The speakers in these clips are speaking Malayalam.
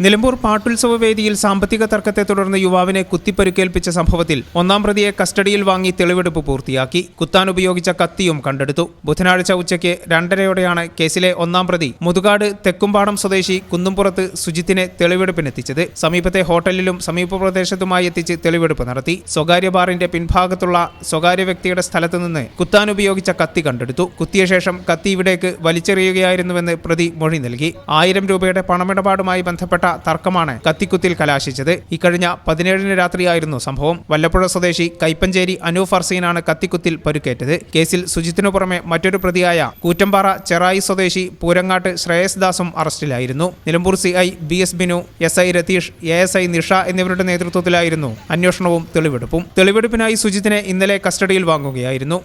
നിലമ്പൂർ പാട്ടുത്സവ വേദിയിൽ സാമ്പത്തിക തർക്കത്തെ തുടർന്ന് യുവാവിനെ കുത്തിപ്പരുക്കേൽപ്പിച്ച സംഭവത്തിൽ ഒന്നാം പ്രതിയെ കസ്റ്റഡിയിൽ വാങ്ങി തെളിവെടുപ്പ് പൂർത്തിയാക്കി. കുത്താൻ ഉപയോഗിച്ച കത്തിയും കണ്ടെടുത്തു. ബുധനാഴ്ച ഉച്ചയ്ക്ക് 2:30യോടെയാണ് കേസിലെ ഒന്നാം പ്രതി മുതുകാട് തെക്കുംപാടം സ്വദേശി കുന്നുംപുറത്ത് സുജിത്തിനെ തെളിവെടുപ്പിനെത്തിച്ചത്. സമീപത്തെ ഹോട്ടലിലും സമീപ പ്രദേശത്തുമായി എത്തിച്ച് തെളിവെടുപ്പ് നടത്തി. സ്വകാര്യ ബാറിന്റെ പിൻഭാഗത്തുള്ള സ്വകാര്യ വ്യക്തിയുടെ സ്ഥലത്ത് നിന്ന് കുത്താൻ ഉപയോഗിച്ച കത്തി കണ്ടെടുത്തു. കുത്തിയ ശേഷം കത്തി ഇവിടേക്ക് വലിച്ചെറിയുകയായിരുന്നുവെന്ന് പ്രതി മൊഴി നൽകി. 1000 രൂപയുടെ പണമിടപാടുമായി ബന്ധപ്പെട്ട തർക്കമാണ് കത്തിക്കുത്തിൽ കലാശിച്ചത്. ഇക്കഴിഞ്ഞ 17-ന് രാത്രിയായിരുന്നു സംഭവം. വല്ലപ്പുഴ സ്വദേശി കൈപ്പഞ്ചേരി അനൂഫ് ഫർസീനാണ് കത്തിക്കുത്തിൽ പരുക്കേറ്റത്. കേസിൽ സുജിത്തിനു പുറമെ മറ്റൊരു പ്രതിയായ കൂറ്റമ്പാറ ചെറായി സ്വദേശി പൂരങ്ങാട്ട് Shreyas ദാസും അറസ്റ്റിലായിരുന്നു. Nilambur CI BS Binu, SI Ratheesh, ASI Nisha എന്നിവരുടെ നേതൃത്വത്തിലായിരുന്നു അന്വേഷണവും തെളിവെടുപ്പും. തെളിവെടുപ്പിനായി സുജിത്തിനെ ഇന്നലെ കസ്റ്റഡിയിൽ വാങ്ങുകയായിരുന്നു.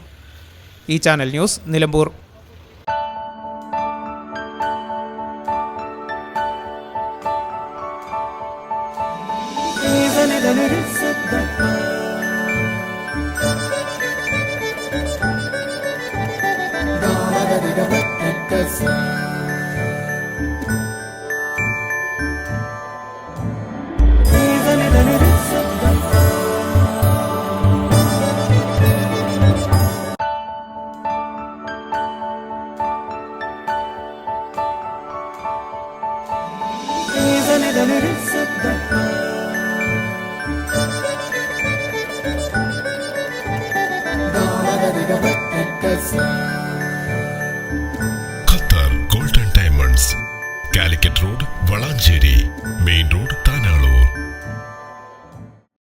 ഈ ചാനൽ ന്യൂസ്, നിലമ്പൂർ. Is